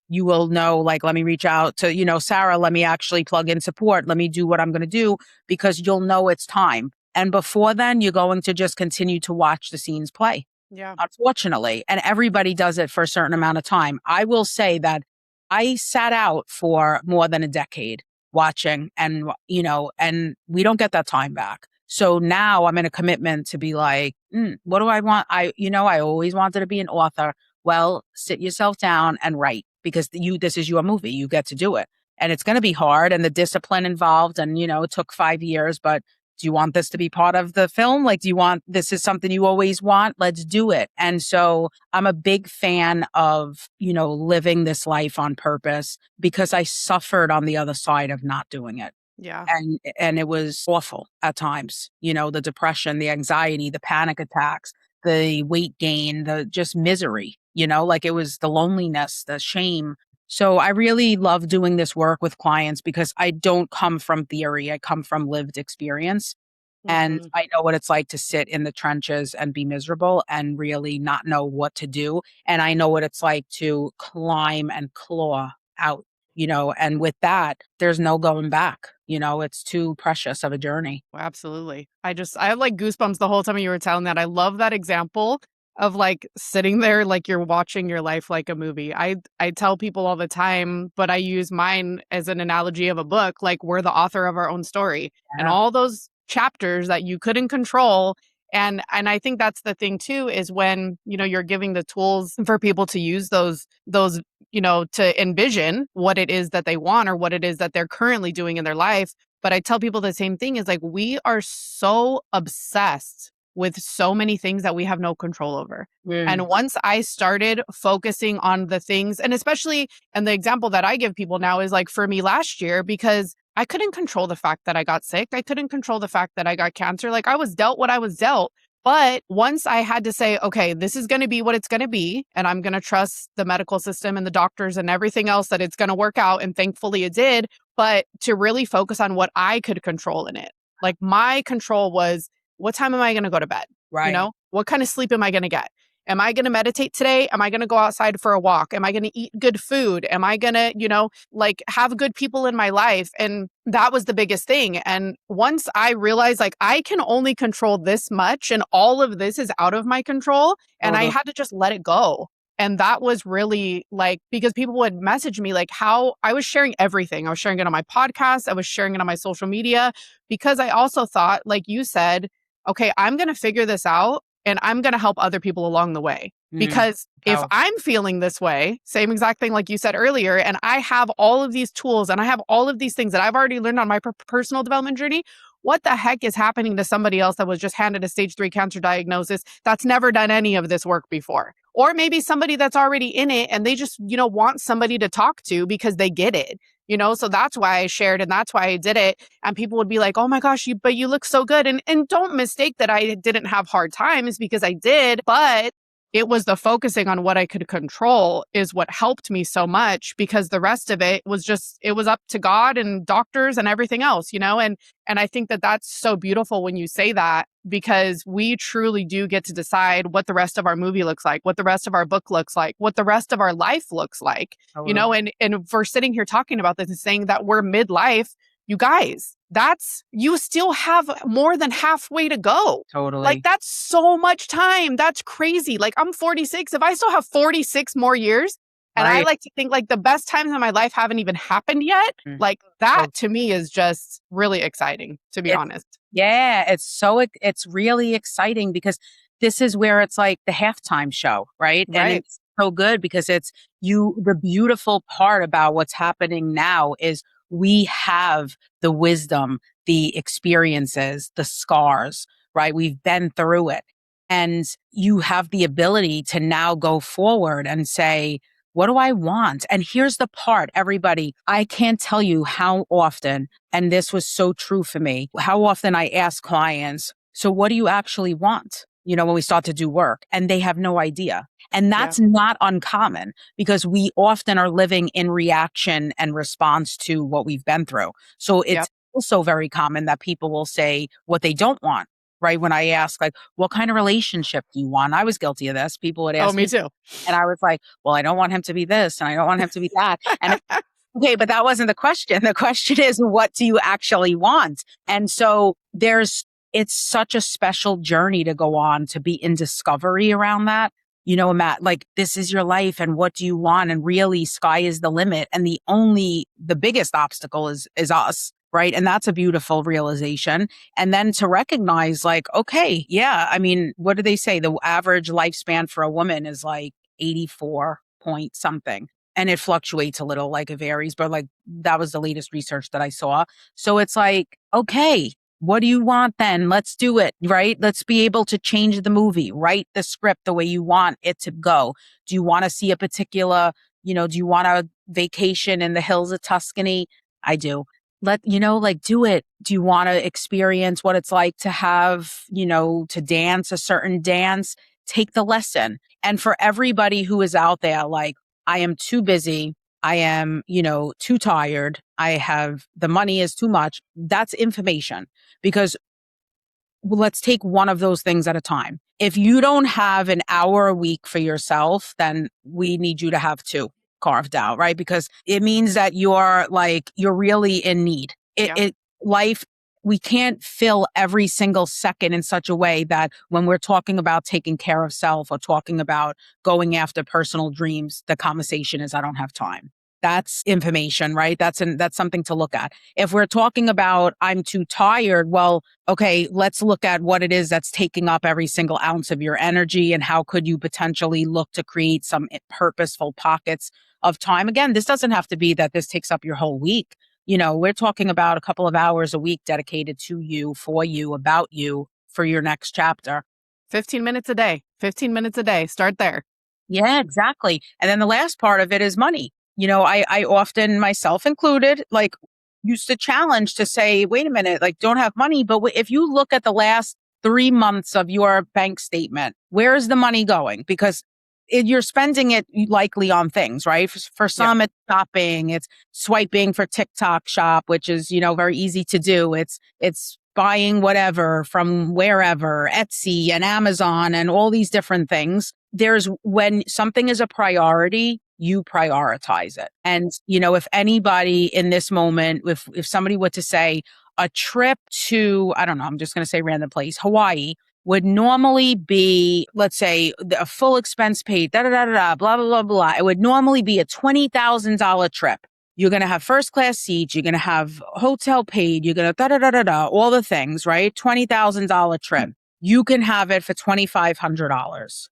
like, let me reach out to, Sarah, let me actually plug in support. Let me do what I'm going to do because you'll know it's time. And before then, you're going to just continue to watch the scenes play. Yeah. Unfortunately, and everybody does it for a certain amount of time. I will say that I sat out for more than a decade watching and we don't get that time back. So now I'm in a commitment to be like, what do I want? I always wanted to be an author. Well, sit yourself down and write because this is your movie. You get to do it. And it's going to be hard and the discipline involved. And, it took 5 years, but do you want this to be part of the film? Like, this is something you always want? Let's do it. And so I'm a big fan of, living this life on purpose because I suffered on the other side of not doing it. Yeah. And it was awful at times, the depression, the anxiety, the panic attacks, the weight gain, the just misery, like it was the loneliness, the shame. So I really love doing this work with clients because I don't come from theory. I come from lived experience. And Mm-hmm. I know what it's like to sit in the trenches and be miserable and really not know what to do. And I know what it's like to climb and claw out, and with that, there's no going back. It's too precious of a journey. Absolutely. I have like goosebumps the whole time you were telling that. I love that example of like sitting there like you're watching your life like a movie. I tell people all the time, but I use mine as an analogy of a book, like we're the author of our own story and Yeah. all those chapters that you couldn't control. And I think that's the thing too, is when, you're giving the tools for people to use those, to envision what it is that they want or what it is that they're currently doing in their life. But I tell people the same thing is like, we are so obsessed with so many things that we have no control over. And once I started focusing on the things, and especially, and the example that I give people now is like for me last year, because I couldn't control the fact that I got sick. I couldn't control the fact that I got cancer. Like I was dealt what I was dealt. But once I had to say, okay, this is going to be what it's going to be, and I'm going to trust the medical system and the doctors and everything else that it's going to work out. And thankfully it did. But to really focus on what I could control in it. Like my control was, what time am I going to go to bed? Right. What kind of sleep am I going to get? Am I going to meditate today? Am I going to go outside for a walk? Am I going to eat good food? Am I going to, like have good people in my life? And that was the biggest thing. And once I realized like I can only control this much and all of this is out of my control, and I Totally. had to just let it go. And that was really like, because people would message me like how I was sharing everything. I was sharing it on my podcast. I was sharing it on my social media, because I also thought, like you said, okay, I'm going to figure this out and I'm going to help other people along the way. Because if Powerful. I'm feeling this way, same exact thing like you said earlier, and I have all of these tools and I have all of these things that I've already learned on my personal development journey, what the heck is happening to somebody else that was just handed a stage 3 cancer diagnosis that's never done any of this work before? Or maybe somebody that's already in it and they just, want somebody to talk to because they get it. So that's why I shared and that's why I did it. And people would be like, oh my gosh, but you look so good. And don't mistake that I didn't have hard times, because I did, but it was the focusing on what I could control is what helped me so much, because the rest of it was just, it was up to God and doctors and everything else, and I think that that's so beautiful when you say that, because we truly do get to decide what the rest of our movie looks like, what the rest of our book looks like, what the rest of our life looks like, Totally. and for sitting here talking about this and saying that we're midlife, you guys, you still have more than halfway to go. Like, Totally. that's so much time. That's crazy. Like, I'm 46. If I still have 46 more years, and I Right. like to think like the best times in my life haven't even happened yet, like that So to me is just really exciting, to be it's honest. yeah, it's really exciting because this is where it's like the halftime show, right? And Right. it's so good because the beautiful part about what's happening now is we have the wisdom, the experiences, the scars, right? We've been through it. And you have the ability to now go forward and say, what do I want? And here's the part, everybody, I can't tell you how often, and this was so true for me, how often I ask clients, so what do you actually want? When we start to do work, and they have no idea. And Yeah. that's not uncommon because we often are living in reaction and response to what we've been through. So it's Yep. also very common that people will say what they don't want. Right. When I ask, like, what kind of relationship do you want? I was guilty of this. People would Oh, ask me me, too. and I was like, well, I don't want him to be this and I don't want him to be that. And okay, but that wasn't the question. The question is, what do you actually want? And so it's such a special journey to go on, to be in discovery around that. Matt, like, this is your life and what do you want? And really, sky is the limit. And the biggest obstacle is us. Right. And that's a beautiful realization. And then to recognize, like, okay, yeah, I mean, what do they say? The average lifespan for a woman is like 84 point something, and it fluctuates a little, like it varies, but like that was the latest research that I saw. So it's like, okay, what do you want then? Let's do it, right? Let's be able to change the movie, write the script the way you want it to go. Do you want to see a particular, do you want a vacation in the hills of Tuscany? I do. Like, do it. Do you want to experience what it's like to have, to dance a certain dance? Take the lesson. And for everybody who is out there, like, I am too busy. I am, too tired. The money is too much. That's information, because let's take one of those things at a time. If you don't have an hour a week for yourself, then we need you to have two carved out, right? Because it means that you're really in need. Yeah. Life, we can't fill every single second in such a way that when we're talking about taking care of self or talking about going after personal dreams, the conversation is, I don't have time. That's information, right? That's something to look at. If we're talking about, I'm too tired, well, okay, let's look at what it is that's taking up every single ounce of your energy, and how could you potentially look to create some purposeful pockets of time. Again, this doesn't have to be that this takes up your whole week. We're talking about a couple of hours a week dedicated to you, for you, about you, for your next chapter. 15 minutes a day. 15 minutes a day. Start there. Yeah, exactly. And then the last part of it is money. I often, myself included, like, used to challenge to say, wait a minute, like, don't have money. But if you look at the last 3 months of your bank statement, where is the money going? Because you're spending it likely on things, right? For Yep. some, it's shopping, it's swiping for TikTok shop, which is, very easy to do. It's buying whatever from wherever, Etsy and Amazon and all these different things. when something is a priority, you prioritize it. And, you know, if anybody in this moment, if somebody were to say a trip to, I don't know, I'm just going to say random place, Hawaii would normally be, let's say, a full expense paid, da da da da da, blah, blah, blah, blah. It would normally be a $20,000 trip. You're going to have first class seats. You're going to have hotel paid. You're going to da da da da da, all the things, right? $20,000 trip. You can have it for $2,500.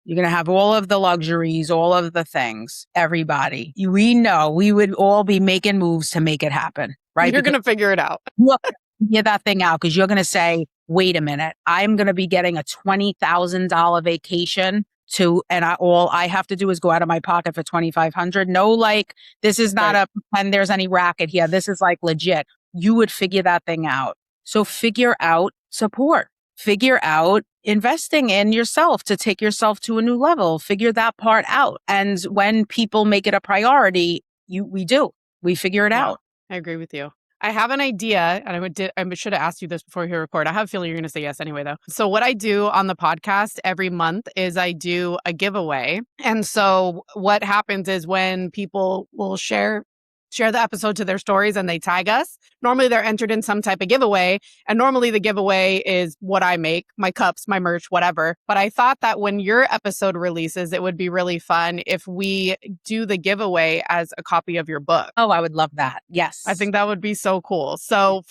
You're going to have all of the luxuries, all of the things, everybody. We know we would all be making moves to make it happen, right? You're going to figure it out. You're figure that thing out because you're going to say, wait a minute, I'm going to be getting a $20,000 vacation and all I have to do is go out of my pocket for $2,500. No, like, this is not a pretend there's any racket here. This is like legit. You would figure that thing out. So figure out support. Figure out investing in yourself to take yourself to a new level. Figure that part out. And when people make it a priority, we figure it out. I agree with you. I have an idea, and I should have asked you this before we record. I have a feeling you're going to say yes anyway, though. So what I do on the podcast every month is I do a giveaway. And so what happens is when people will share the episode to their stories and they tag us, normally they're entered in some type of giveaway. And normally the giveaway is what I make, my cups, my merch, whatever. But I thought that when your episode releases, it would be really fun if we do the giveaway as a copy of your book. Oh, I would love that. Yes. I think that would be so cool. So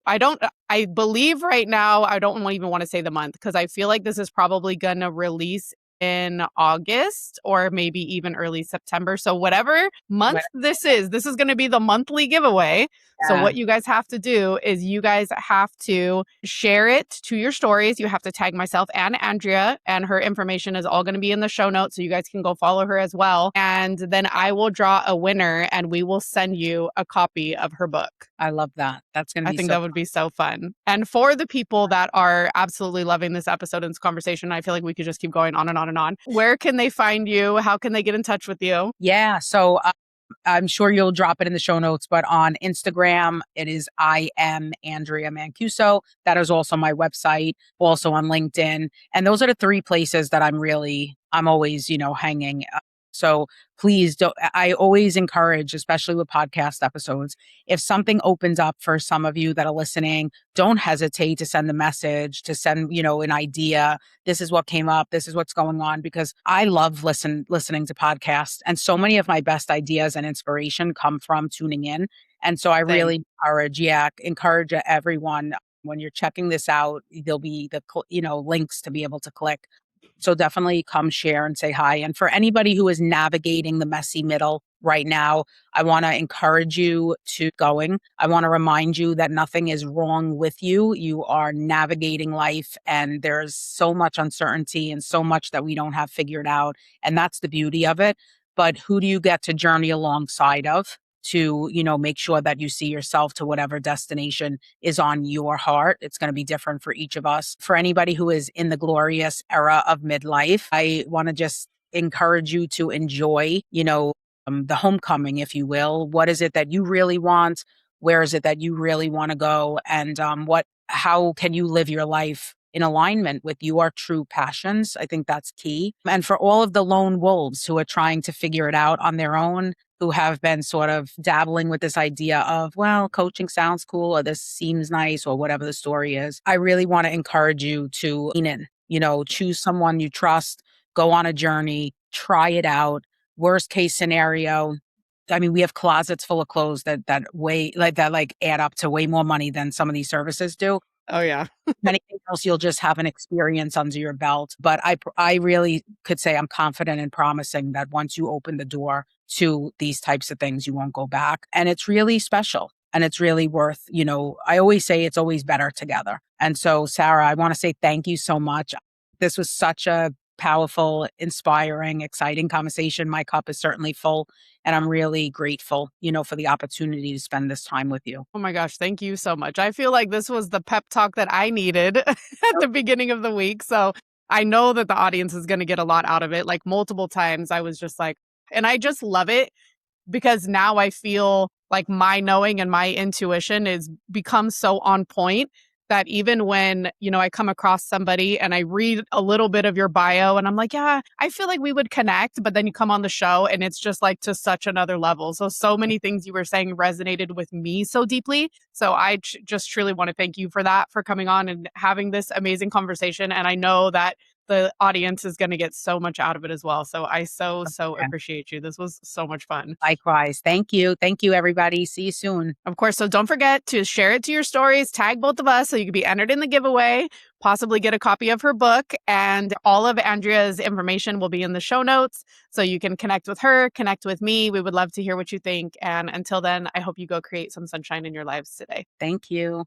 I believe right now, I don't even want to say the month because I feel like this is probably going to release in August or maybe even early September. So whatever month this is going to be the monthly giveaway. Yeah. So what you guys have to do is you guys have to share it to your stories. You have to tag myself and Andrea, and her information is all going to be in the show notes. So you guys can go follow her as well. And then I will draw a winner and we will send you a copy of her book. I love that. That's going to be I think that would be so fun. And for the people that are absolutely loving this episode and this conversation, I feel like we could just keep going on and on and on. Where can they find you? How can they get in touch with you? Yeah. So I'm sure you'll drop it in the show notes, but on Instagram, it is I am Andrea Mancuso. That is also my website, also on LinkedIn. And those are the three places that I'm always, hanging. So please don't, I always encourage, especially with podcast episodes, if something opens up for some of you that are listening, don't hesitate to send a message, to send, an idea. This is what came up. This is what's going on, because I love listening to podcasts. And so many of my best ideas and inspiration come from tuning in. And so I really encourage everyone, when you're checking this out, there'll be the, links to be able to click. So definitely come share and say hi. And for anybody who is navigating the messy middle right now, I want to encourage you to going. I want to remind you that nothing is wrong with you. You are navigating life, and there's so much uncertainty and so much that we don't have figured out. And that's the beauty of it. But who do you get to journey alongside of? To, make sure that you see yourself to whatever destination is on your heart. It's going to be different for each of us. For anybody who is in the glorious era of midlife, I want to just encourage you to enjoy, the homecoming, if you will. What is it that you really want? Where is it that you really want to go? And how can you live your life in alignment with your true passions? I think that's key. And for all of the lone wolves who are trying to figure it out on their own, who have been sort of dabbling with this idea of, well, coaching sounds cool, or this seems nice, or whatever the story is, I really want to encourage you to lean in, choose someone you trust, go on a journey, try it out. Worst case scenario, I mean, we have closets full of clothes that add up to way more money than some of these services do. Oh, yeah. Anything else, you'll just have an experience under your belt. But I really could say I'm confident in promising that once you open the door to these types of things, you won't go back. And it's really special. And it's really worth, I always say it's always better together. And so, Sarah, I want to say thank you so much. This was such a powerful, inspiring, exciting conversation. My cup is certainly full. And I'm really grateful, for the opportunity to spend this time with you. Oh my gosh, thank you so much. I feel like this was the pep talk that I needed at the beginning of the week. So I know that the audience is going to get a lot out of it. Like multiple times I was just like, and I just love it because now I feel like my knowing and my intuition is become so on point that even when, I come across somebody and I read a little bit of your bio and I'm like, yeah, I feel like we would connect, but then you come on the show and it's just like to such another level. So many things you were saying resonated with me so deeply. So I just truly want to thank you for that, for coming on and having this amazing conversation. And I know that the audience is going to get so much out of it as well. So I so Yeah. appreciate you. This was so much fun. Likewise. Thank you. Thank you, everybody. See you soon. Of course. So don't forget to share it to your stories, tag both of us so you can be entered in the giveaway, possibly get a copy of her book. And all of Andrea's information will be in the show notes. So you can connect with her, connect with me. We would love to hear what you think. And until then, I hope you go create some sunshine in your lives today. Thank you.